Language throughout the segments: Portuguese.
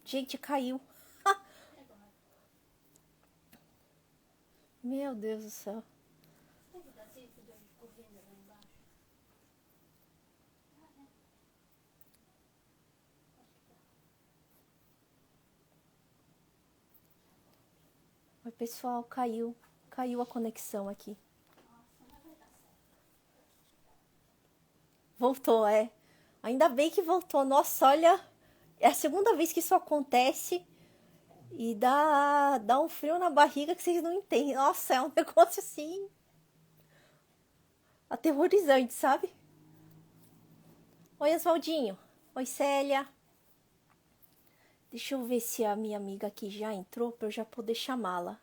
Gente, caiu. Meu Deus do céu. Oi, pessoal, caiu. Caiu a conexão aqui. Voltou, é. Ainda bem que voltou. Nossa, olha, é a segunda vez que isso acontece e dá um frio na barriga que vocês não entendem. Nossa, é um negócio assim aterrorizante, sabe? Oi, Oswaldinho. Oi, Célia. Deixa eu ver se a minha amiga aqui já entrou para eu já poder chamá-la.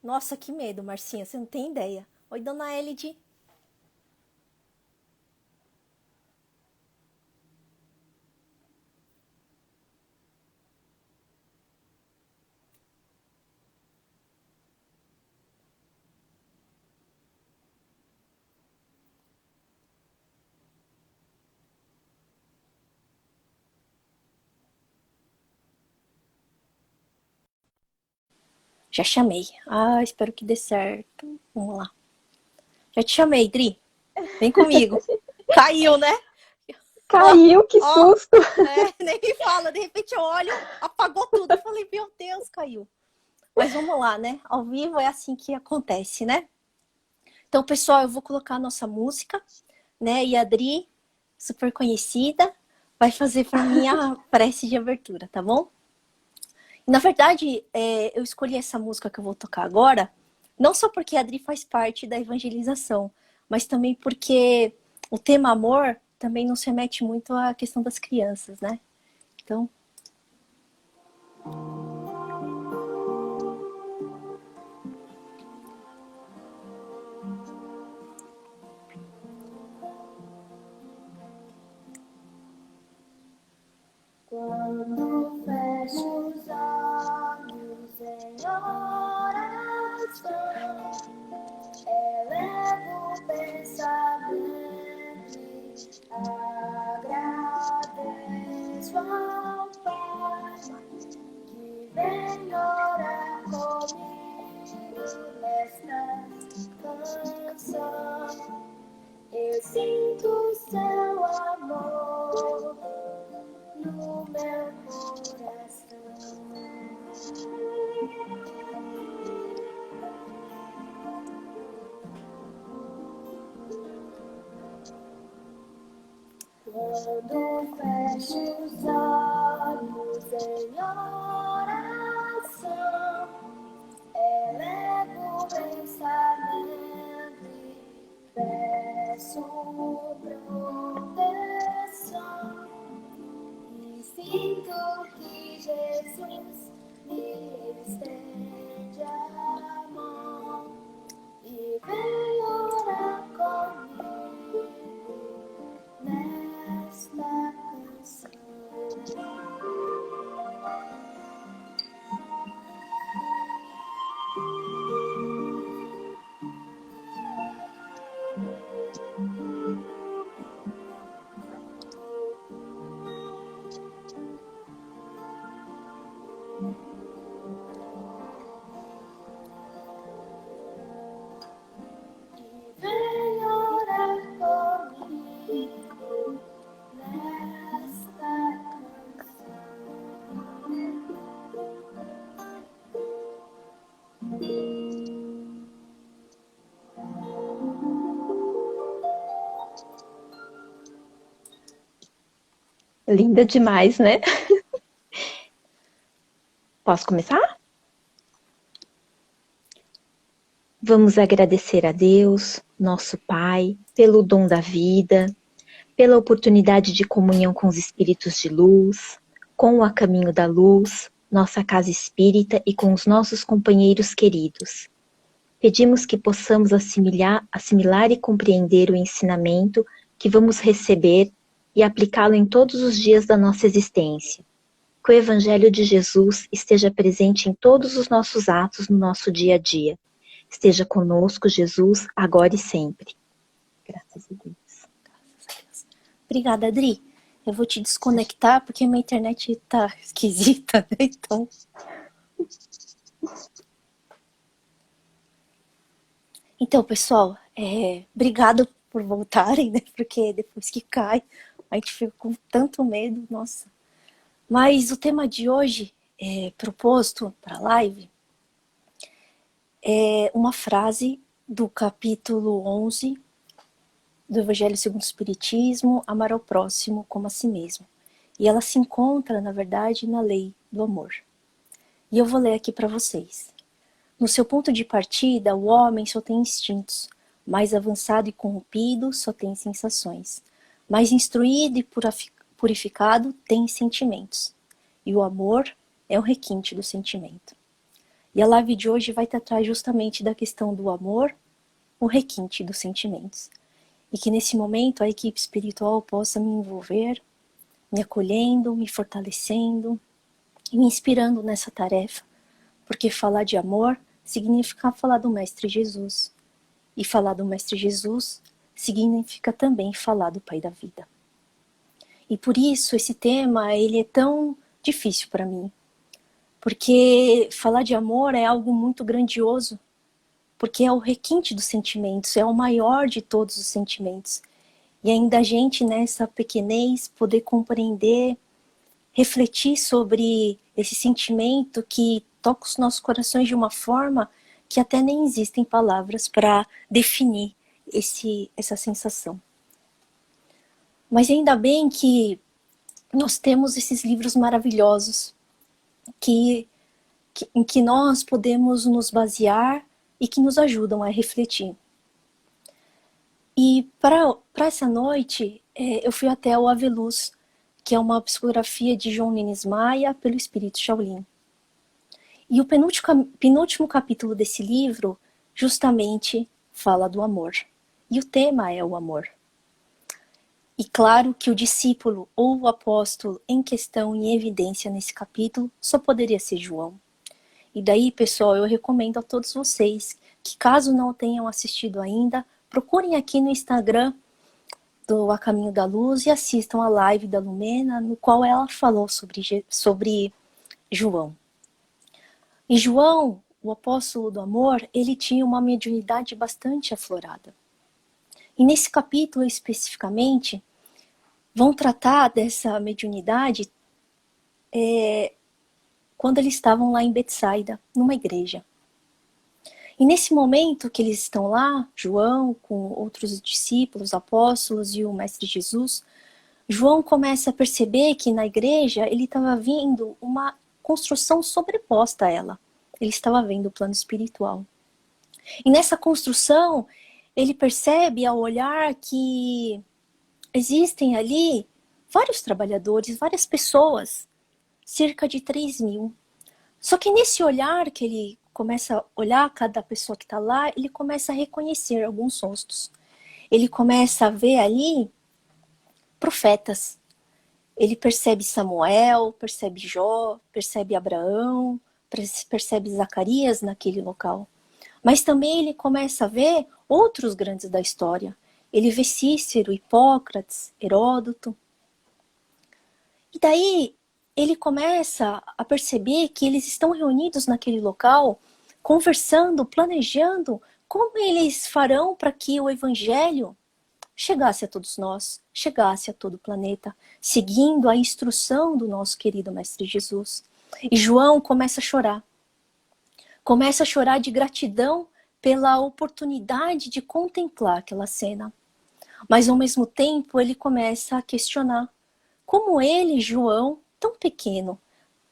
Nossa, que medo, Marcinha, você não tem ideia. Oi, dona Elide. Já chamei. Ah, espero que dê certo. Vamos lá. Já te chamei, Dri. Vem comigo. Caiu, né? Caiu, que Ó, susto! nem me fala. De repente eu olho, apagou tudo. Eu falei, meu Deus, caiu. Mas vamos lá, né? Ao vivo é assim que acontece, né? Então, pessoal, eu vou colocar a nossa música, né? E a Dri, super conhecida, vai fazer para mim a prece de abertura, tá bom? Na verdade, eu escolhi essa música que eu vou tocar agora, não só porque a Adri faz parte da evangelização, mas também porque o tema amor também nos remete muito à questão das crianças, né? Então, quando fecho os olhos em oração, elevo o pensamento e agradeço ao Pai que vem orar comigo nesta canção. Eu sinto o seu amor no meu coração. Quando fecho os olhos em oração, elevo o pensamento e peço proteção. E sinto que Jesus me estende a mão e vem orar comigo nesta canção. Vem orar comigo nesta canção. Linda demais, né? Posso começar? Vamos agradecer a Deus, nosso Pai, pelo dom da vida, pela oportunidade de comunhão com os espíritos de luz, com o A Caminho da Luz, nossa casa espírita e com os nossos companheiros queridos. Pedimos que possamos assimilar e compreender o ensinamento que vamos receber e aplicá-lo em todos os dias da nossa existência. Que o Evangelho de Jesus esteja presente em todos os nossos atos no nosso dia a dia. Esteja conosco, Jesus, agora e sempre. Graças a Deus. obrigada, Adri. Eu vou te desconectar porque minha internet tá esquisita, né? Então, pessoal, obrigado por voltarem, né? Porque depois que cai, a gente fica com tanto medo, nossa. Mas o tema de hoje, proposto para a live, é uma frase do capítulo 11 do Evangelho segundo o Espiritismo, amar ao próximo como a si mesmo. E ela se encontra, na verdade, na lei do amor. E eu vou ler aqui para vocês. No seu ponto de partida, o homem só tem instintos. Mais avançado e corrompido, só tem sensações. Mais instruído e purificado, tem sentimentos. E o amor é o requinte do sentimento. E a live de hoje vai tratar justamente da questão do amor, o requinte dos sentimentos. E que nesse momento a equipe espiritual possa me envolver, me acolhendo, me fortalecendo e me inspirando nessa tarefa. Porque falar de amor significa falar do Mestre Jesus. E falar do Mestre Jesus significa também falar do Pai da Vida. E por isso esse tema ele é tão difícil para mim. Porque falar de amor é algo muito grandioso. Porque é o requinte dos sentimentos, é o maior de todos os sentimentos. E ainda a gente, nessa pequenez, poder compreender, refletir sobre esse sentimento que toca os nossos corações de uma forma que até nem existem palavras para definir essa sensação. Mas ainda bem que nós temos esses livros maravilhosos em que nós podemos nos basear e que nos ajudam a refletir. E para essa noite, eu fui até o Ave Luz, que é uma psicografia de João Nunes Maia pelo Espírito Shaolin. E o penúltimo capítulo desse livro justamente fala do amor. E o tema é o amor. E claro que o discípulo ou o apóstolo em questão, em evidência nesse capítulo, só poderia ser João. E daí, pessoal, eu recomendo a todos vocês que, caso não tenham assistido ainda, procurem aqui no Instagram do A Caminho da Luz e assistam a live da Lumena, no qual ela falou sobre João. E João, o apóstolo do amor, ele tinha uma mediunidade bastante aflorada. E nesse capítulo especificamente, vão tratar dessa mediunidade quando eles estavam lá em Betsaida, numa igreja. E nesse momento que eles estão lá, João com outros discípulos, apóstolos e o Mestre Jesus, João começa a perceber que na igreja ele estava vendo uma construção sobreposta a ela. Ele estava vendo o plano espiritual. E nessa construção, ele percebe ao olhar que existem ali vários trabalhadores, várias pessoas, cerca de 3.000. Só que nesse olhar que ele começa a olhar cada pessoa que está lá, ele começa a reconhecer alguns rostos. Ele começa a ver ali profetas. Ele percebe Samuel, percebe Jó, percebe Abraão, percebe Zacarias naquele local. Mas também ele começa a ver outros grandes da história. Ele vê Cícero, Hipócrates, Heródoto. E daí ele começa a perceber que eles estão reunidos naquele local, conversando, planejando como eles farão para que o Evangelho chegasse a todos nós, chegasse a todo o planeta, seguindo a instrução do nosso querido Mestre Jesus. E João começa a chorar. Começa a chorar de gratidão pela oportunidade de contemplar aquela cena. Mas ao mesmo tempo ele começa a questionar como ele, João, tão pequeno,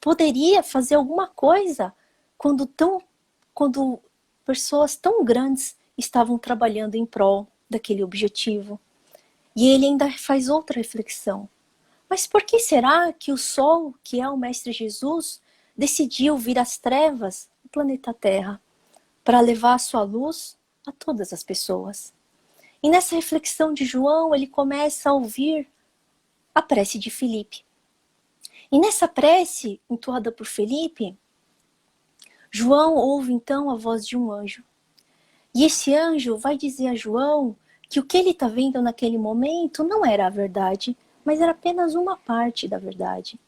poderia fazer alguma coisa quando pessoas tão grandes estavam trabalhando em prol daquele objetivo. E ele ainda faz outra reflexão. Mas por que será que o Sol, que é o Mestre Jesus, decidiu vir às trevas do planeta Terra para levar a sua luz a todas as pessoas? E nessa reflexão de João, ele começa a ouvir a prece de Filipe. E nessa prece, entoada por Filipe, João ouve então a voz de um anjo. E esse anjo vai dizer a João que o que ele está vendo naquele momento não era a verdade, mas era apenas uma parte da verdade.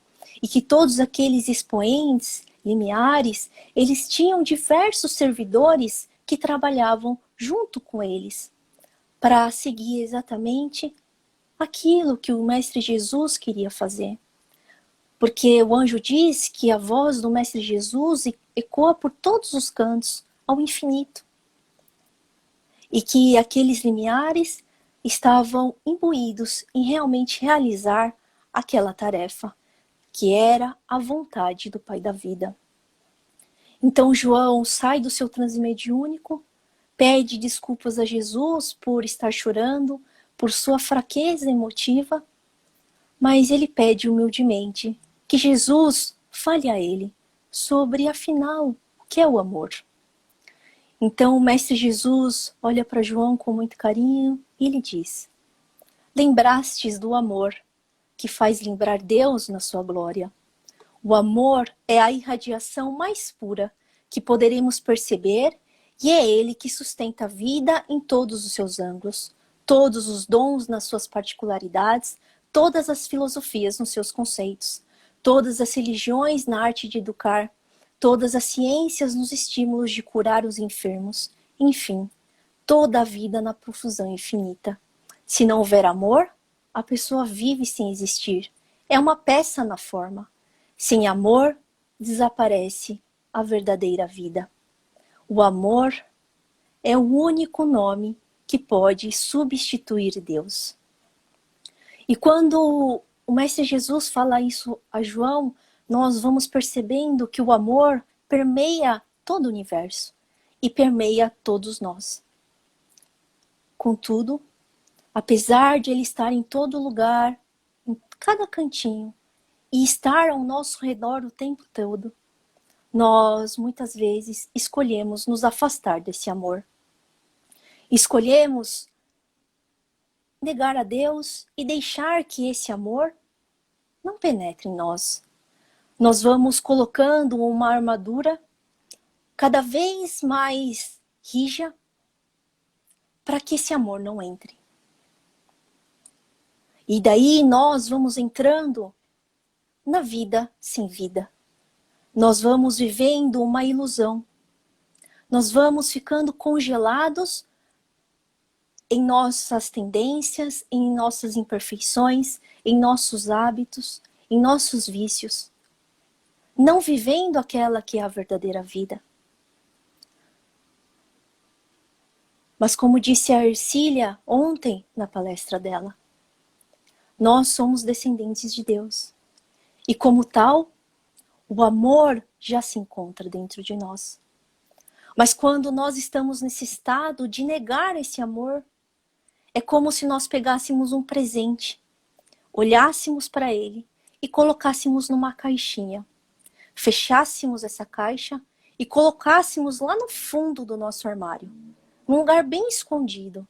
E que todos aqueles expoentes, limiares, eles tinham diversos servidores que trabalhavam junto com eles para seguir exatamente aquilo que o Mestre Jesus queria fazer. Porque o anjo diz que a voz do Mestre Jesus ecoa por todos os cantos, ao infinito. E que aqueles limiares estavam imbuídos em realmente realizar aquela tarefa, que era a vontade do Pai da Vida. Então João sai do seu transe mediúnico, pede desculpas a Jesus por estar chorando, por sua fraqueza emotiva, mas ele pede humildemente que Jesus fale a ele sobre, afinal, o que é o amor. Então o Mestre Jesus olha para João com muito carinho e lhe diz: lembrastes do amor que faz lembrar Deus na sua glória. O amor é a irradiação mais pura que poderemos perceber e é ele que sustenta a vida em todos os seus ângulos, todos os dons nas suas particularidades, todas as filosofias nos seus conceitos, todas as religiões na arte de educar, todas as ciências nos estímulos de curar os enfermos, enfim, toda a vida na profusão infinita. Se não houver amor, a pessoa vive sem existir. É uma peça na forma. Sem amor, desaparece a verdadeira vida. O amor é o único nome que pode substituir Deus. E quando o Mestre Jesus fala isso a João, nós vamos percebendo que o amor permeia todo o universo e permeia todos nós. Contudo, apesar de ele estar em todo lugar, em cada cantinho, e estar ao nosso redor o tempo todo, nós muitas vezes escolhemos nos afastar desse amor. Escolhemos negar a Deus e deixar que esse amor não penetre em nós. Nós vamos colocando uma armadura cada vez mais rija para que esse amor não entre. E daí nós vamos entrando na vida sem vida. Nós vamos vivendo uma ilusão. Nós vamos ficando congelados em nossas tendências, em nossas imperfeições, em nossos hábitos, em nossos vícios. Não vivendo aquela que é a verdadeira vida. Mas como disse a Ercília ontem na palestra dela, nós somos descendentes de Deus. E como tal, o amor já se encontra dentro de nós. Mas quando nós estamos nesse estado de negar esse amor, é como se nós pegássemos um presente, olhássemos para ele e colocássemos numa caixinha. Fechássemos essa caixa e colocássemos lá no fundo do nosso armário, num lugar bem escondido.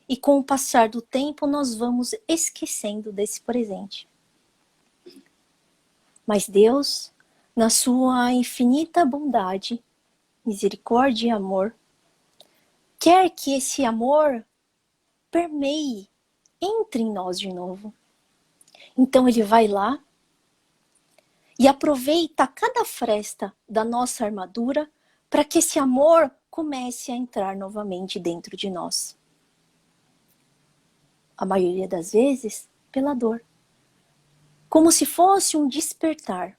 E com o passar do tempo, nós vamos esquecendo desse presente. Mas Deus, na sua infinita bondade, misericórdia e amor, quer que esse amor permeie, entre em nós de novo. Então ele vai lá e aproveita cada fresta da nossa armadura para que esse amor comece a entrar novamente dentro de nós. A maioria das vezes, pela dor. Como se fosse um despertar.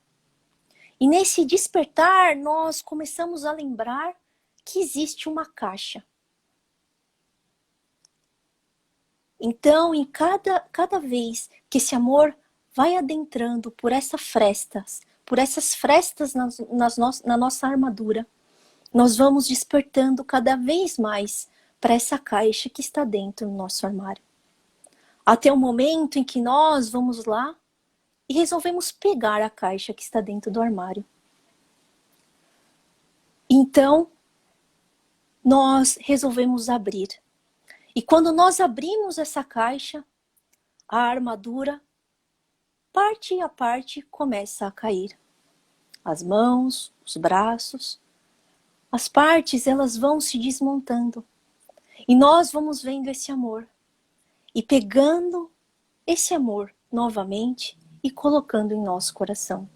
E nesse despertar, nós começamos a lembrar que existe uma caixa. Então, em cada vez que esse amor vai adentrando por essas frestas na nossa armadura, nós vamos despertando cada vez mais para essa caixa que está dentro do nosso armário. Até o momento em que nós vamos lá e resolvemos pegar a caixa que está dentro do armário. Então, nós resolvemos abrir. E quando nós abrimos essa caixa, a armadura, parte a parte, começa a cair. As mãos, os braços, as partes, elas vão se desmontando. E nós vamos vendo esse amor. E pegando esse amor novamente e colocando em nosso coração.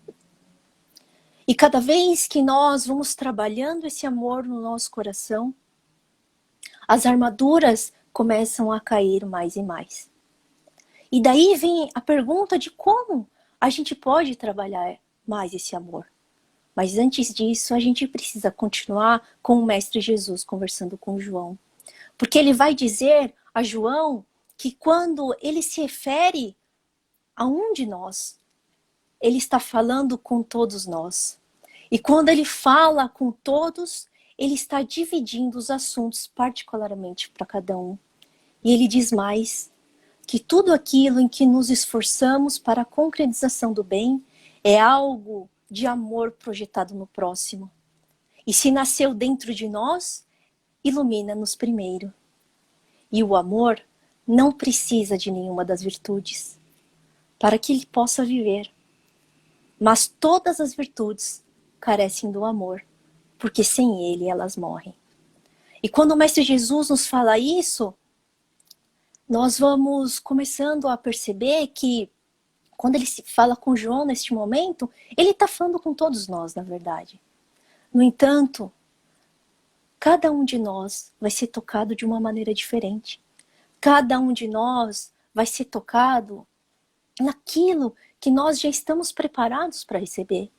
E cada vez que nós vamos trabalhando esse amor no nosso coração, as armaduras começam a cair mais e mais. E daí vem a pergunta de como a gente pode trabalhar mais esse amor. Mas antes disso, a gente precisa continuar com o Mestre Jesus conversando com João. Porque ele vai dizer a João que quando ele se refere a um de nós, ele está falando com todos nós. E quando ele fala com todos, ele está dividindo os assuntos particularmente para cada um. E ele diz mais, que tudo aquilo em que nos esforçamos para a concretização do bem é algo de amor projetado no próximo. E se nasceu dentro de nós, ilumina-nos primeiro. E o amor não precisa de nenhuma das virtudes para que ele possa viver. Mas todas as virtudes carecem do amor, porque sem ele elas morrem. E quando o Mestre Jesus nos fala isso, nós vamos começando a perceber que quando ele se fala com João neste momento, ele está falando com todos nós, na verdade. No entanto, cada um de nós vai ser tocado de uma maneira diferente. Cada um de nós vai ser tocado naquilo que nós já estamos preparados para receber.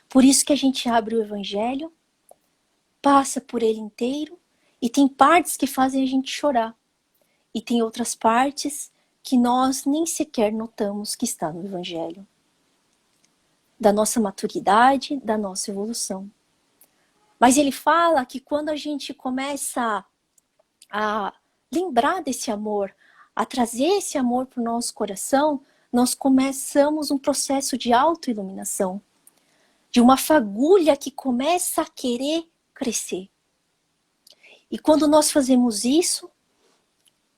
Por isso que a gente abre o Evangelho, passa por ele inteiro, e tem partes que fazem a gente chorar. E tem outras partes que nós nem sequer notamos que está no Evangelho. Da nossa maturidade, da nossa evolução. Mas ele fala que quando a gente começa a lembrar desse amor, a trazer esse amor para o nosso coração, nós começamos um processo de autoiluminação. De uma fagulha que começa a querer crescer. E quando nós fazemos isso,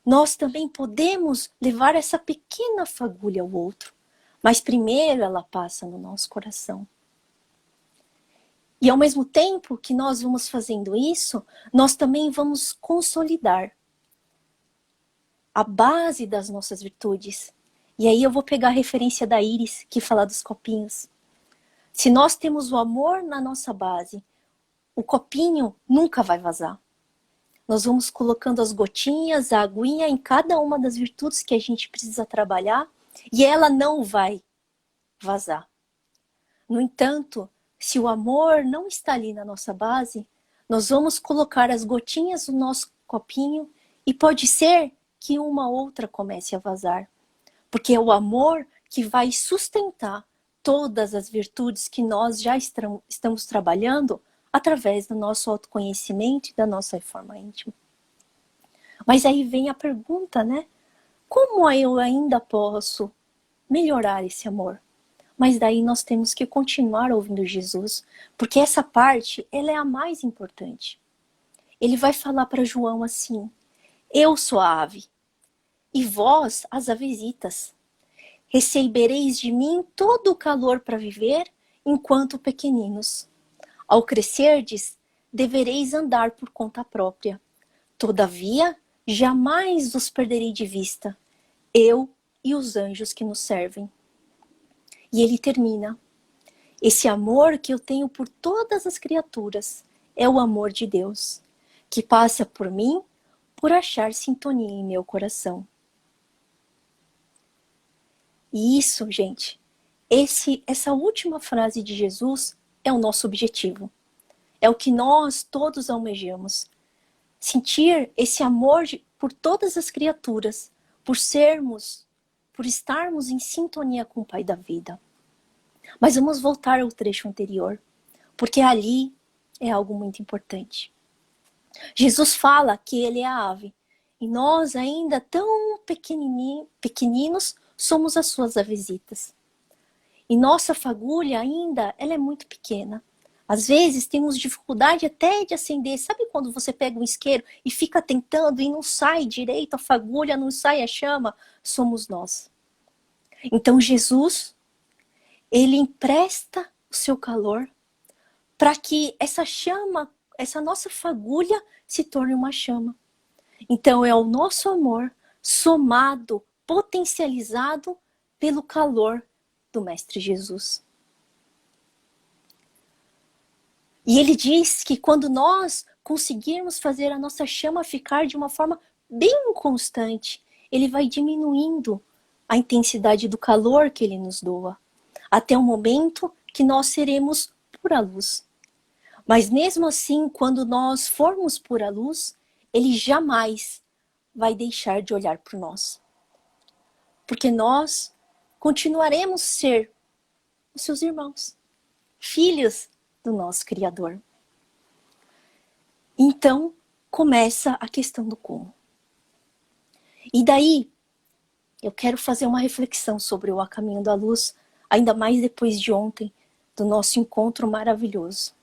nós também podemos levar essa pequena fagulha ao outro. Mas primeiro ela passa no nosso coração. E ao mesmo tempo que nós vamos fazendo isso, nós também vamos consolidar a base das nossas virtudes. E aí eu vou pegar a referência da Iris, que fala dos copinhos. Se nós temos o amor na nossa base, o copinho nunca vai vazar. Nós vamos colocando as gotinhas, a aguinha em cada uma das virtudes que a gente precisa trabalhar e ela não vai vazar. No entanto, se o amor não está ali na nossa base, nós vamos colocar as gotinhas no nosso copinho e pode ser que uma outra comece a vazar. Porque é o amor que vai sustentar todas as virtudes que nós já estamos trabalhando através do nosso autoconhecimento e da nossa reforma íntima. Mas aí vem a pergunta, né? Como eu ainda posso melhorar esse amor? Mas daí nós temos que continuar ouvindo Jesus, porque essa parte, ela é a mais importante. Ele vai falar para João assim: eu sou a ave, e vós as avesitas. Recebereis de mim todo o calor para viver enquanto pequeninos. Ao crescerdes, devereis andar por conta própria. Todavia, jamais os perderei de vista, eu e os anjos que nos servem. E ele termina: esse amor que eu tenho por todas as criaturas é o amor de Deus, que passa por mim por achar sintonia em meu coração. E isso, gente, essa última frase de Jesus é o nosso objetivo. É o que nós todos almejamos. Sentir esse amor por todas as criaturas, por estarmos em sintonia com o Pai da vida. Mas vamos voltar ao trecho anterior, porque ali é algo muito importante. Jesus fala que ele é a ave, e nós ainda tão pequeninos somos as suas avesitas. E nossa fagulha ainda, ela é muito pequena. Às vezes temos dificuldade até de acender. Sabe quando você pega um isqueiro e fica tentando e não sai direito a fagulha, não sai a chama? Somos nós. Então Jesus, ele empresta o seu calor para que essa chama, essa nossa fagulha se torne uma chama. Então é o nosso amor somado, potencializado pelo calor do Mestre Jesus. E ele diz que quando nós conseguirmos fazer a nossa chama ficar de uma forma bem constante, ele vai diminuindo a intensidade do calor que ele nos doa, até o momento que nós seremos pura luz. Mas mesmo assim, quando nós formos pura luz, ele jamais vai deixar de olhar por nós. Porque nós continuaremos a ser os seus irmãos, filhos do nosso Criador. Então, começa a questão do como. E daí, eu quero fazer uma reflexão sobre o A Caminho da Luz, ainda mais depois de ontem, do nosso encontro maravilhoso.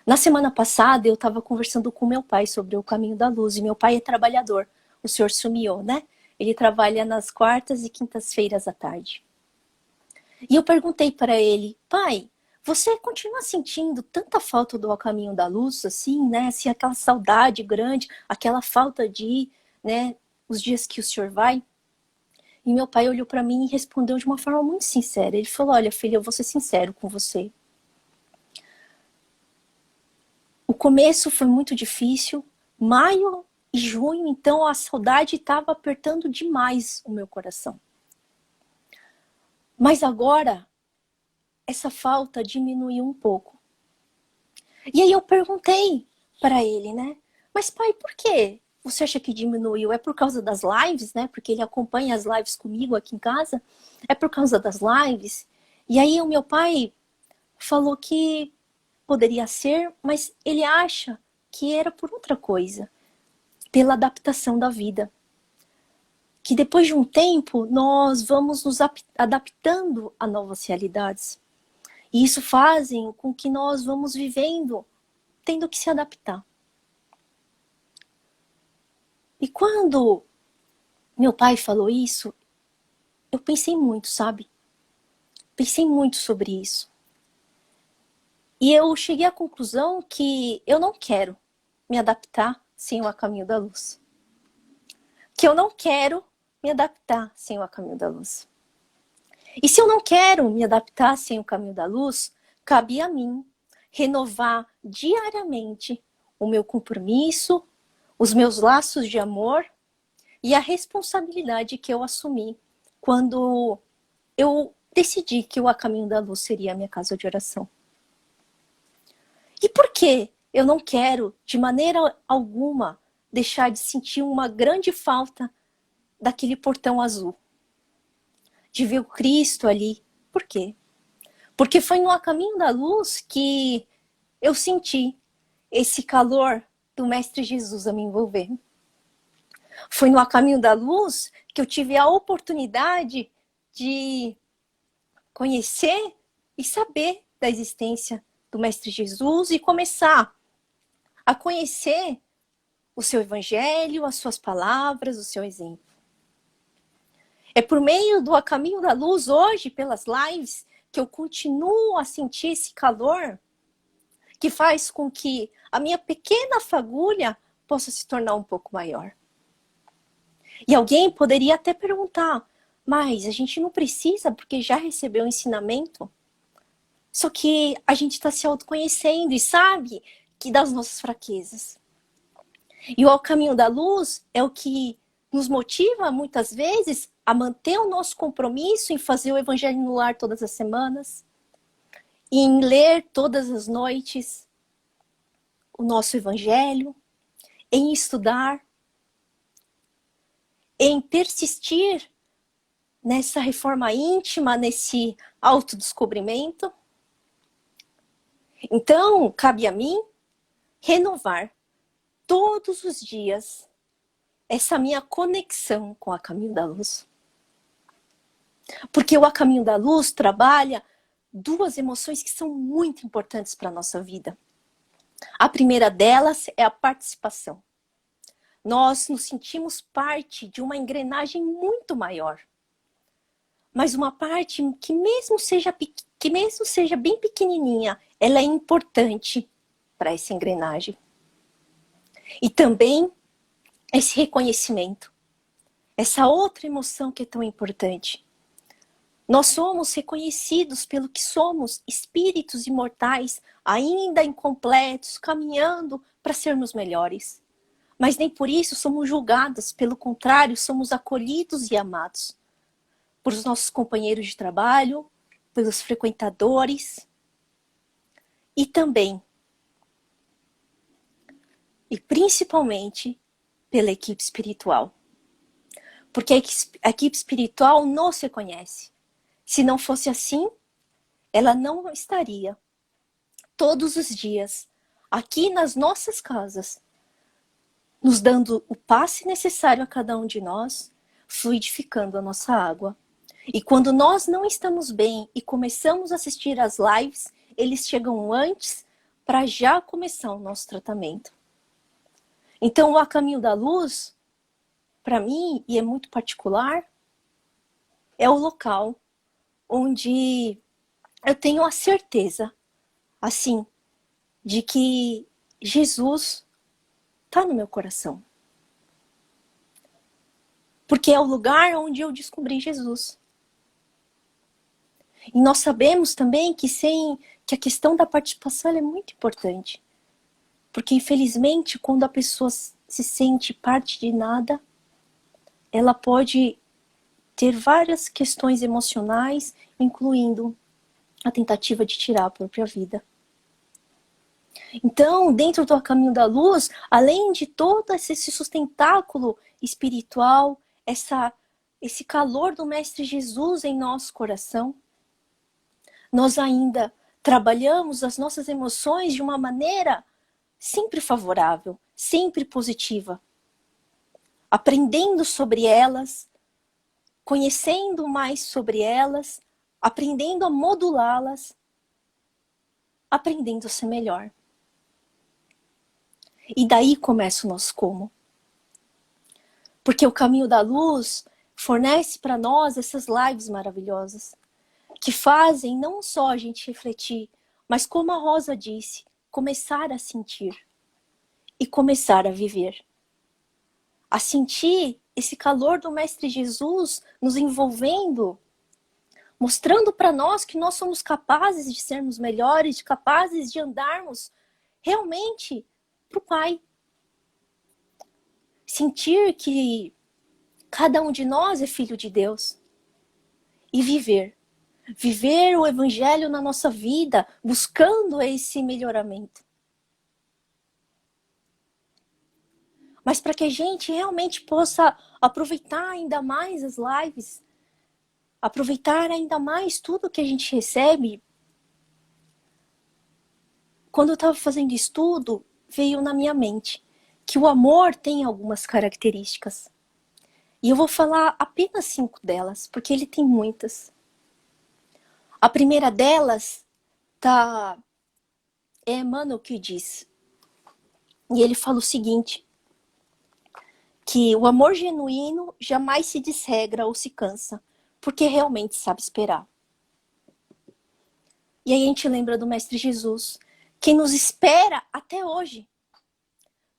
Na semana passada, eu estava conversando com meu pai sobre o Caminho da Luz, e meu pai é trabalhador, o senhor Sumiô, né? Ele trabalha nas quartas e quintas-feiras à tarde. E eu perguntei para ele, pai, você continua sentindo tanta falta do A Caminho da Luz, assim, né? Assim, aquela saudade grande, aquela falta de ir, né? Os dias que o senhor vai? E meu pai olhou para mim e respondeu de uma forma muito sincera. Ele falou, olha, filha, eu vou ser sincero com você. O começo foi muito difícil. Maio e junho, então, a saudade estava apertando demais o meu coração. Mas agora, essa falta diminuiu um pouco. E aí eu perguntei para ele, né? Mas pai, por quê? Você acha que diminuiu? É por causa das lives, né? Porque ele acompanha as lives comigo aqui em casa. É por causa das lives. E aí o meu pai falou que poderia ser, mas ele acha que era por outra coisa. Pela adaptação da vida. Que depois de um tempo, nós vamos nos adaptando a novas realidades. E isso fazem com que nós vamos vivendo, tendo que se adaptar. E quando meu pai falou isso, eu pensei muito, sabe? Pensei muito sobre isso. E eu cheguei à conclusão que eu não quero me adaptar sem o A Caminho da Luz. Que eu não quero me adaptar sem o A Caminho da Luz. E se eu não quero me adaptar sem o Caminho da Luz, cabe a mim renovar diariamente o meu compromisso, os meus laços de amor e a responsabilidade que eu assumi quando eu decidi que o A Caminho da Luz seria a minha casa de oração. E por que eu não quero, de maneira alguma, deixar de sentir uma grande falta daquele portão azul? De ver o Cristo ali. Por quê? Porque foi no A Caminho da Luz que eu senti esse calor do Mestre Jesus a me envolver. Foi no A Caminho da Luz que eu tive a oportunidade de conhecer e saber da existência do Mestre Jesus e começar a conhecer o seu evangelho, as suas palavras, o seu exemplo. É por meio do A Caminho da Luz hoje, pelas lives, que eu continuo a sentir esse calor que faz com que a minha pequena fagulha possa se tornar um pouco maior. E alguém poderia até perguntar, mas a gente não precisa porque já recebeu o ensinamento? Só que a gente está se autoconhecendo e sabe que das nossas fraquezas. E o Caminho da Luz é o que nos motiva muitas vezes a manter o nosso compromisso em fazer o Evangelho no Lar todas as semanas, em ler todas as noites o nosso Evangelho, em estudar, em persistir nessa reforma íntima, nesse autodescobrimento. Então, cabe a mim renovar todos os dias essa minha conexão com o Caminho da Luz. Porque o A Caminho da Luz trabalha duas emoções que são muito importantes para a nossa vida. A primeira delas é a participação. Nós nos sentimos parte de uma engrenagem muito maior. Mas uma parte que mesmo seja bem pequenininha, ela é importante para essa engrenagem. E também esse reconhecimento. Essa outra emoção que é tão importante. Nós somos reconhecidos pelo que somos, espíritos imortais, ainda incompletos, caminhando para sermos melhores. Mas nem por isso somos julgados, pelo contrário, somos acolhidos e amados por os nossos companheiros de trabalho, pelos frequentadores e também, e principalmente, pela equipe espiritual. Porque a equipe espiritual nos reconhece. Se não fosse assim, ela não estaria todos os dias aqui nas nossas casas, nos dando o passe necessário a cada um de nós, fluidificando a nossa água. E quando nós não estamos bem e começamos a assistir às lives, eles chegam antes para já começar o nosso tratamento. Então, o A Caminho da Luz, para mim, e é muito particular, é o local onde eu tenho a certeza, assim, de que Jesus está no meu coração. Porque é o lugar onde eu descobri Jesus. E nós sabemos também que a questão da participação é muito importante. Porque, infelizmente, quando a pessoa se sente parte de nada, ela pode ter várias questões emocionais, incluindo a tentativa de tirar a própria vida. Então, dentro do A Caminho da Luz, além de todo esse sustentáculo espiritual, esse calor do Mestre Jesus em nosso coração, nós ainda trabalhamos as nossas emoções de uma maneira sempre favorável, sempre positiva. Aprendendo sobre elas, conhecendo mais sobre elas, aprendendo a modulá-las, aprendendo a ser melhor. E daí começa o nosso como. Porque o Caminho da Luz fornece para nós essas lives maravilhosas, que fazem não só a gente refletir, mas como a Rosa disse, começar a sentir e começar a viver. A sentir esse calor do Mestre Jesus nos envolvendo, mostrando para nós que nós somos capazes de sermos melhores, capazes de andarmos realmente para o Pai. Sentir que cada um de nós é filho de Deus. E viver. Viver o Evangelho na nossa vida, buscando esse melhoramento. Mas para que a gente realmente possa aproveitar ainda mais as lives, aproveitar ainda mais tudo que a gente recebe, quando eu estava fazendo estudo, veio na minha mente que o amor tem algumas características. E eu vou falar apenas 5 delas, porque ele tem muitas. A primeira delas é Emmanuel que diz. E ele fala o seguinte, que o amor genuíno jamais se desregra ou se cansa, porque realmente sabe esperar. E aí a gente lembra do Mestre Jesus, que nos espera até hoje.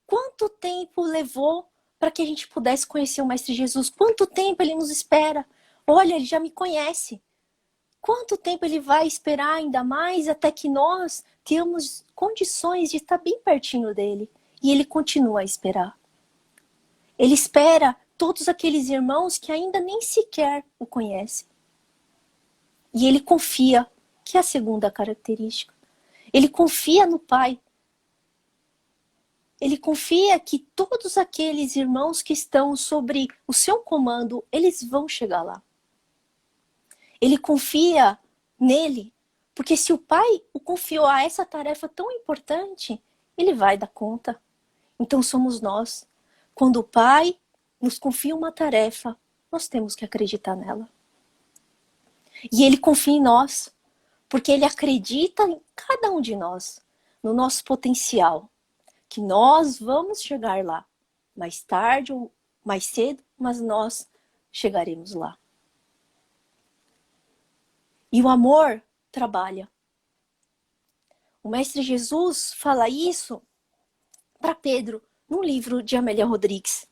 Quanto tempo levou para que a gente pudesse conhecer o Mestre Jesus? Quanto tempo ele nos espera? Olha, ele já me conhece. Quanto tempo ele vai esperar ainda mais até que nós tenhamos condições de estar bem pertinho dele? E ele continua a esperar. Ele espera todos aqueles irmãos que ainda nem sequer o conhecem. E ele confia, que é a segunda característica. Ele confia no Pai. Ele confia que todos aqueles irmãos que estão sobre o seu comando, eles vão chegar lá. Ele confia nele, porque se o Pai o confiou a essa tarefa tão importante, ele vai dar conta. Então somos nós. Quando o Pai nos confia uma tarefa, nós temos que acreditar nela. E ele confia em nós, porque ele acredita em cada um de nós, no nosso potencial, que nós vamos chegar lá, mais tarde ou mais cedo, mas nós chegaremos lá. E o amor trabalha. O Mestre Jesus fala isso para Pedro, num livro de Amélia Rodrigues.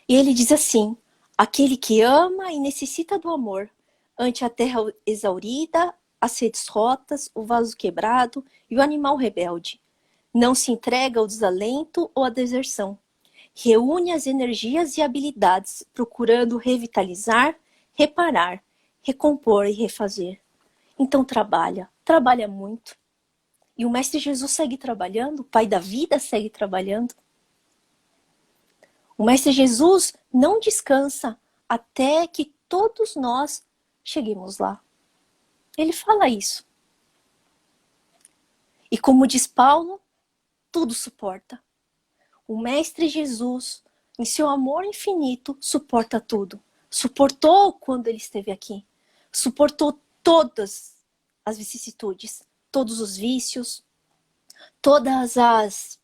E ele diz assim, aquele que ama e necessita do amor, ante a terra exaurida, as redes rotas, o vaso quebrado e o animal rebelde. Não se entrega ao desalento ou à deserção. Reúne as energias e habilidades, procurando revitalizar, reparar, recompor e refazer. Então trabalha muito. E o Mestre Jesus segue trabalhando, o Pai da vida segue trabalhando. O Mestre Jesus não descansa até que todos nós cheguemos lá. Ele fala isso. E como diz Paulo, tudo suporta. O Mestre Jesus, em seu amor infinito, suporta tudo. Suportou quando ele esteve aqui. Suportou todas as vicissitudes, todos os vícios, todas as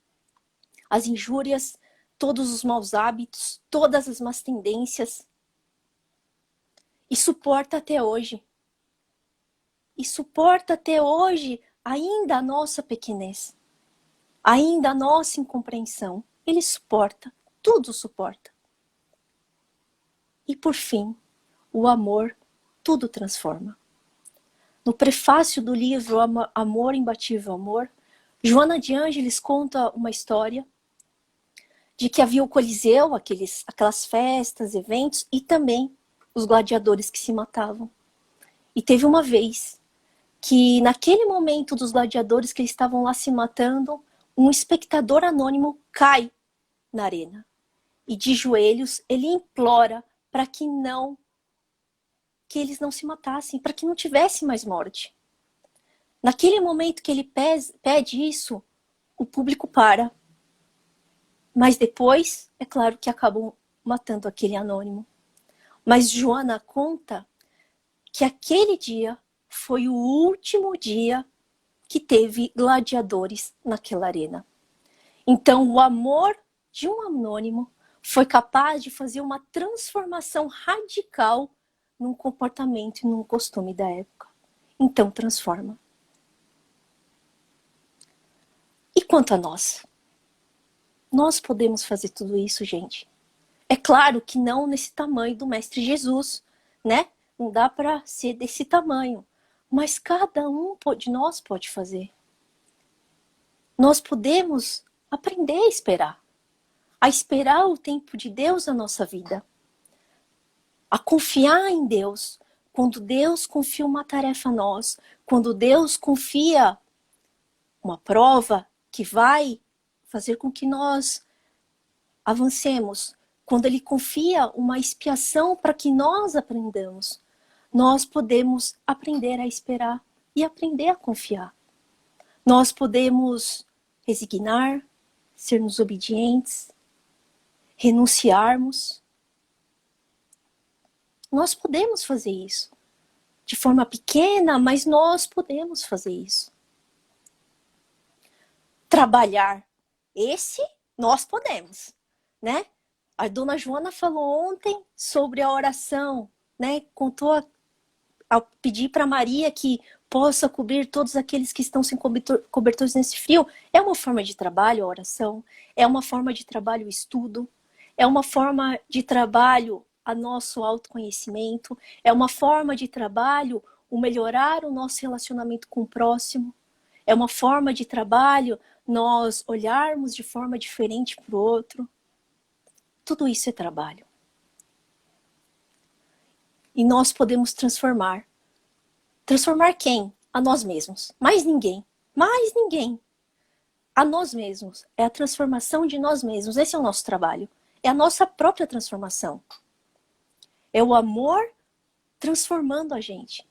injúrias, todos os maus hábitos, todas as más tendências. E suporta até hoje. E suporta até hoje ainda a nossa pequenez, ainda a nossa incompreensão. Ele suporta, tudo suporta. E por fim, o amor tudo transforma. No prefácio do livro Amor, Imbatível Amor, Joana de Ângeles conta uma história de que havia o Coliseu, aquelas festas, eventos, e também os gladiadores que se matavam. E teve uma vez que, naquele momento dos gladiadores que eles estavam lá se matando, um espectador anônimo cai na arena. E de joelhos ele implora para que eles não se matassem, para que não tivesse mais morte. Naquele momento que ele pede isso, o público para. Mas depois, é claro que acabam matando aquele anônimo. Mas Joana conta que aquele dia foi o último dia que teve gladiadores naquela arena. Então, o amor de um anônimo foi capaz de fazer uma transformação radical num comportamento e num costume da época. Então, transforma. E quanto a nós? Nós podemos fazer tudo isso, gente. É claro que não nesse tamanho do Mestre Jesus, né? Não dá para ser desse tamanho. Mas cada um de nós pode fazer. Nós podemos aprender a esperar o tempo de Deus na nossa vida, a confiar em Deus. Quando Deus confia uma tarefa a nós, quando Deus confia uma prova que vai fazer com que nós avancemos, quando Ele confia uma expiação para que nós aprendamos, nós podemos aprender a esperar e aprender a confiar. Nós podemos resignar, sermos obedientes, renunciarmos. Nós podemos fazer isso. De forma pequena, mas nós podemos fazer isso. Trabalhar. Esse nós podemos, né? A dona Joana falou ontem sobre a oração, né? Contou ao pedir para Maria que possa cobrir todos aqueles que estão sem cobertores nesse frio. É uma forma de trabalho a oração, é uma forma de trabalho o estudo, é uma forma de trabalho a nosso autoconhecimento, é uma forma de trabalho o melhorar o nosso relacionamento com o próximo, é uma forma de trabalho nós olharmos de forma diferente para o outro. Tudo isso é trabalho. E nós podemos transformar. Transformar quem? A nós mesmos. Mais ninguém. Mais ninguém. A nós mesmos. É a transformação de nós mesmos. Esse é o nosso trabalho. É a nossa própria transformação. É o amor transformando a gente.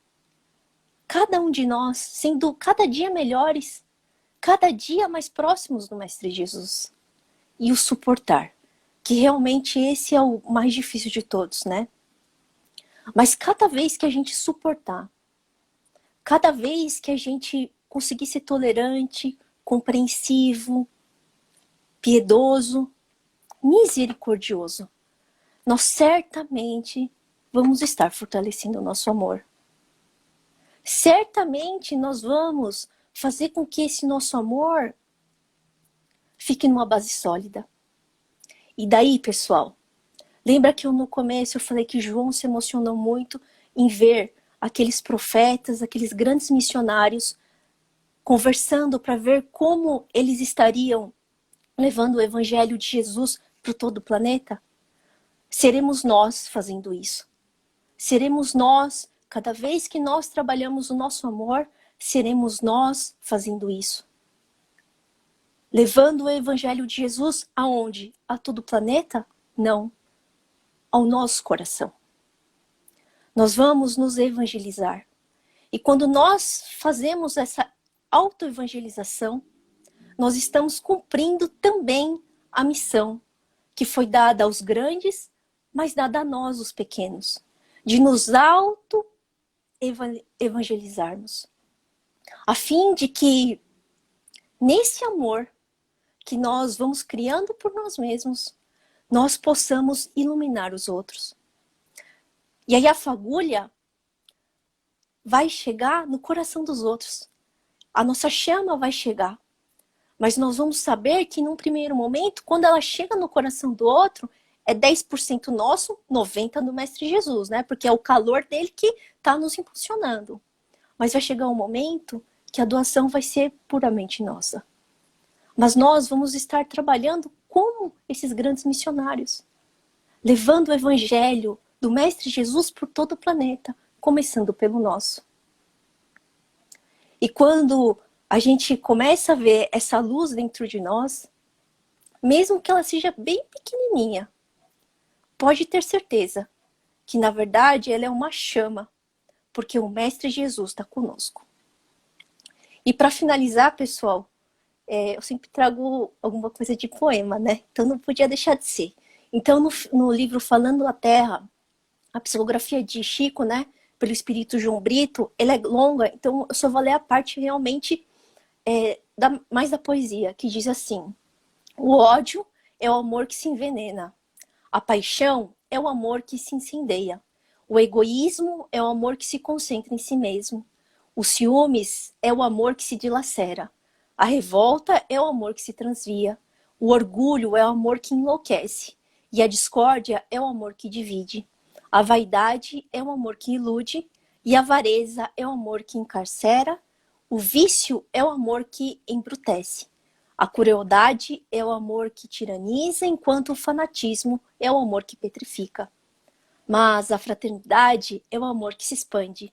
Cada um de nós sendo cada dia melhores, cada dia mais próximos do Mestre Jesus. E o suportar. Que realmente esse é o mais difícil de todos, né? Mas cada vez que a gente suportar, cada vez que a gente conseguir ser tolerante, compreensivo, piedoso, misericordioso, nós certamente vamos estar fortalecendo o nosso amor. Certamente nós vamos fazer com que esse nosso amor fique numa base sólida. E daí, pessoal, lembra que no começo eu falei que João se emocionou muito em ver aqueles profetas, aqueles grandes missionários, conversando para ver como eles estariam levando o evangelho de Jesus para todo o planeta? Seremos nós fazendo isso. Seremos nós, cada vez que nós trabalhamos o nosso amor, seremos nós fazendo isso. Levando o evangelho de Jesus aonde? A todo o planeta? Não. Ao nosso coração. Nós vamos nos evangelizar. E quando nós fazemos essa autoevangelização, nós estamos cumprindo também a missão que foi dada aos grandes, mas dada a nós, os pequenos, de nos auto-evangelizarmos. A fim de que, nesse amor que nós vamos criando por nós mesmos, nós possamos iluminar os outros. E aí a fagulha vai chegar no coração dos outros. A nossa chama vai chegar. Mas nós vamos saber que num primeiro momento, quando ela chega no coração do outro, é 10% nosso, 90% do Mestre Jesus, né? Porque é o calor dele que está nos impulsionando. Mas vai chegar um momento que a doação vai ser puramente nossa. Mas nós vamos estar trabalhando como esses grandes missionários, levando o evangelho do Mestre Jesus por todo o planeta, começando pelo nosso. E quando a gente começa a ver essa luz dentro de nós, mesmo que ela seja bem pequenininha, pode ter certeza que, na verdade, ela é uma chama, porque o Mestre Jesus está conosco. E para finalizar, pessoal, eu sempre trago alguma coisa de poema, né? Então não podia deixar de ser. Então, no livro Falando a Terra, a psicografia de Chico, né, pelo Espírito João Brito, ela é longa, então eu só vou ler a parte realmente mais da poesia, que diz assim: o ódio é o amor que se envenena, a paixão é o amor que se incendeia, o egoísmo é o amor que se concentra em si mesmo, o ciúmes é o amor que se dilacera, a revolta é o amor que se transvia, o orgulho é o amor que enlouquece, e a discórdia é o amor que divide. A vaidade é o amor que ilude, e a avareza é o amor que encarcera, o vício é o amor que embrutece. A crueldade é o amor que tiraniza, enquanto o fanatismo é o amor que petrifica. Mas a fraternidade é o amor que se expande.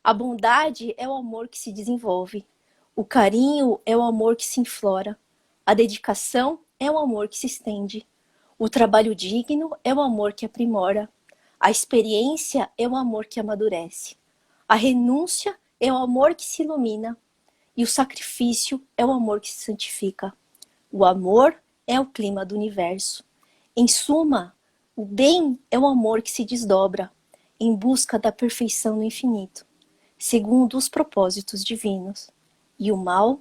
A bondade é o amor que se desenvolve. O carinho é o amor que se inflora. A dedicação é o amor que se estende. O trabalho digno é o amor que aprimora. A experiência é o amor que amadurece. A renúncia é o amor que se ilumina. E o sacrifício é o amor que se santifica. O amor é o clima do universo. Em suma, o bem é o amor que se desdobra em busca da perfeição no infinito, segundo os propósitos divinos. E o mal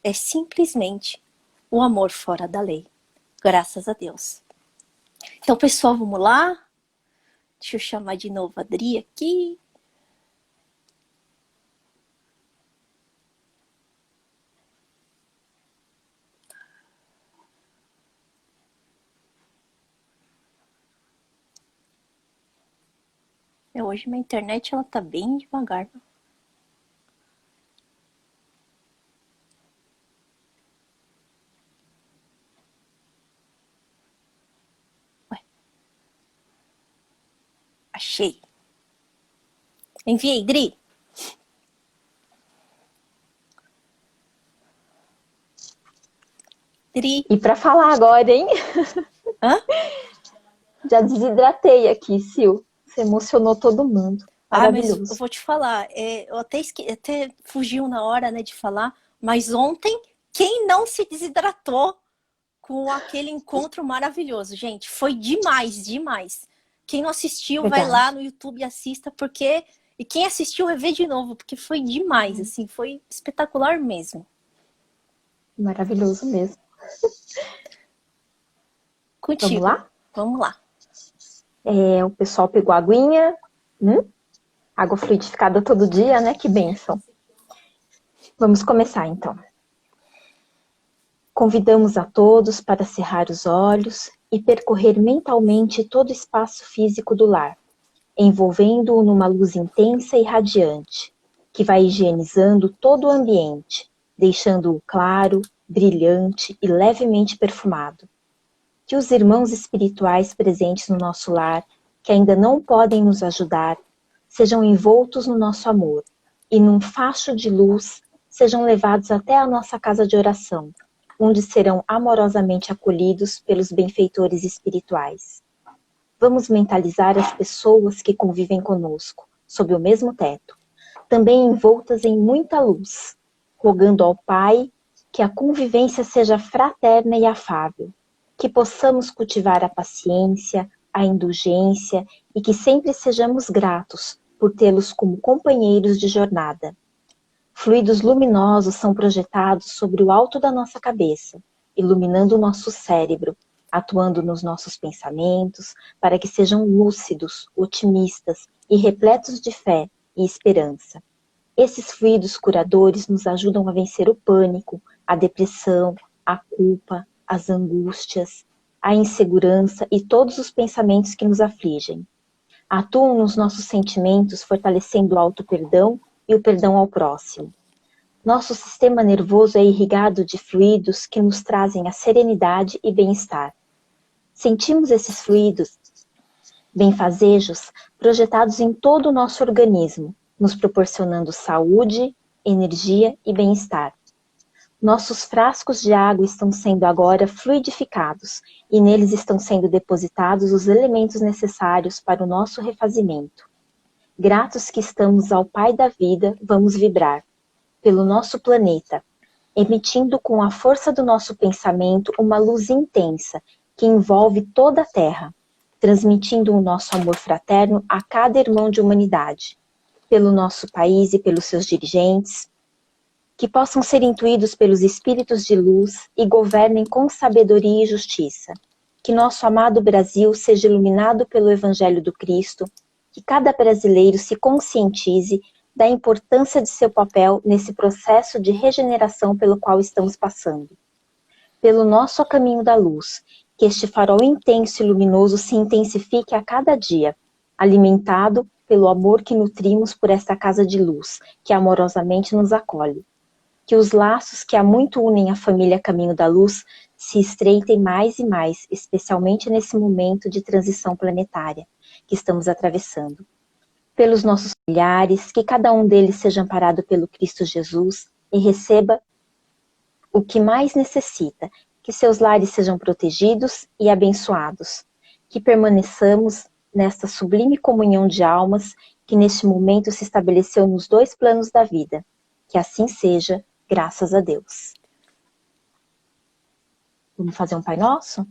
é simplesmente o amor fora da lei. Graças a Deus. Então, pessoal, vamos lá? Deixa eu chamar de novo a Adri aqui. Hoje minha internet ela tá bem devagar. Ué. Achei. Enviei, Dri. Dri. E para falar agora, hein? Hã? Já desidratei aqui, Sil. Você emocionou todo mundo. Maravilhoso. Mas eu vou te falar, eu até fugiu na hora, né, de falar, mas ontem, quem não se desidratou com aquele encontro maravilhoso, gente? Foi demais, demais. Quem não assistiu, Verdade. vai lá no YouTube e assista, porque... E quem assistiu, vai ver de novo, porque foi demais, assim, foi espetacular mesmo. Maravilhoso mesmo. Contigo. Vamos lá? Vamos lá. O pessoal pegou a aguinha. Água fluidificada todo dia, né? Que bênção. Vamos começar, então. Convidamos a todos para cerrar os olhos e percorrer mentalmente todo o espaço físico do lar, envolvendo-o numa luz intensa e radiante, que vai higienizando todo o ambiente, deixando-o claro, brilhante e levemente perfumado. Que os irmãos espirituais presentes no nosso lar, que ainda não podem nos ajudar, sejam envoltos no nosso amor e num facho de luz sejam levados até a nossa casa de oração, onde serão amorosamente acolhidos pelos benfeitores espirituais. Vamos mentalizar as pessoas que convivem conosco, sob o mesmo teto, também envoltas em muita luz, rogando ao Pai que a convivência seja fraterna e afável, que possamos cultivar a paciência, a indulgência e que sempre sejamos gratos por tê-los como companheiros de jornada. Fluidos luminosos são projetados sobre o alto da nossa cabeça, iluminando o nosso cérebro, atuando nos nossos pensamentos, para que sejam lúcidos, otimistas e repletos de fé e esperança. Esses fluidos curadores nos ajudam a vencer o pânico, a depressão, a culpa, as angústias, a insegurança e todos os pensamentos que nos afligem. Atuam nos nossos sentimentos, fortalecendo o auto-perdão e o perdão ao próximo. Nosso sistema nervoso é irrigado de fluidos que nos trazem a serenidade e bem-estar. Sentimos esses fluidos benfazejos projetados em todo o nosso organismo, nos proporcionando saúde, energia e bem-estar. Nossos frascos de água estão sendo agora fluidificados e neles estão sendo depositados os elementos necessários para o nosso refazimento. Gratos que estamos ao Pai da vida, vamos vibrar pelo nosso planeta, emitindo com a força do nosso pensamento uma luz intensa que envolve toda a Terra, transmitindo o nosso amor fraterno a cada irmão de humanidade, pelo nosso país e pelos seus dirigentes, que possam ser intuídos pelos espíritos de luz e governem com sabedoria e justiça. Que nosso amado Brasil seja iluminado pelo Evangelho do Cristo, que cada brasileiro se conscientize da importância de seu papel nesse processo de regeneração pelo qual estamos passando. Pelo nosso caminho da luz, que este farol intenso e luminoso se intensifique a cada dia, alimentado pelo amor que nutrimos por esta casa de luz, que amorosamente nos acolhe. Que os laços que há muito unem a família Caminho da Luz se estreitem mais e mais, especialmente nesse momento de transição planetária que estamos atravessando. Pelos nossos familiares, que cada um deles seja amparado pelo Cristo Jesus e receba o que mais necessita, que seus lares sejam protegidos e abençoados, que permaneçamos nesta sublime comunhão de almas que neste momento se estabeleceu nos dois planos da vida. Que assim seja, graças a Deus. Vamos fazer um Pai Nosso?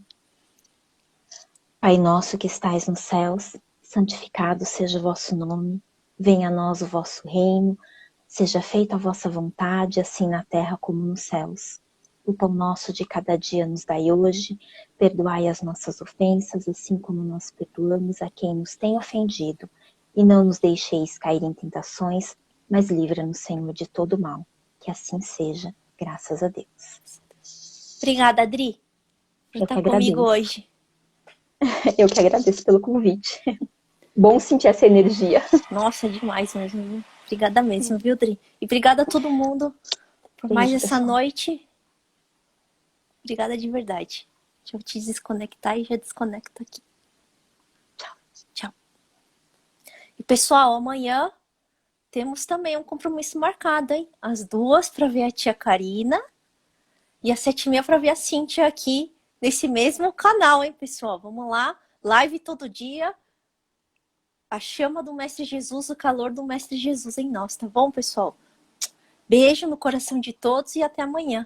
Pai nosso que estais nos céus, santificado seja o vosso nome, venha a nós o vosso reino, seja feita a vossa vontade, assim na terra como nos céus. O pão nosso de cada dia nos dai hoje, perdoai as nossas ofensas, assim como nós perdoamos a quem nos tem ofendido, e não nos deixeis cair em tentações, mas livra-nos, Senhor, de todo mal. Que assim seja, graças a Deus. Obrigada, Adri, por Eu que estar comigo agradeço. hoje. Eu que agradeço pelo convite. Bom sentir essa energia. Nossa, demais mesmo. Viu? Obrigada mesmo, viu, Adri? E obrigada a todo mundo por mais Beijo, essa pessoal. noite. Obrigada de verdade. Deixa eu te desconectar e já desconecto aqui. Tchau. Tchau. E pessoal, amanhã temos também um compromisso marcado, hein? Às 2 para ver a tia Karina e às 7h30 para ver a Cíntia aqui nesse mesmo canal, hein, pessoal? Vamos lá, live todo dia. A chama do Mestre Jesus, o calor do Mestre Jesus em nós, tá bom, pessoal? Beijo no coração de todos e até amanhã.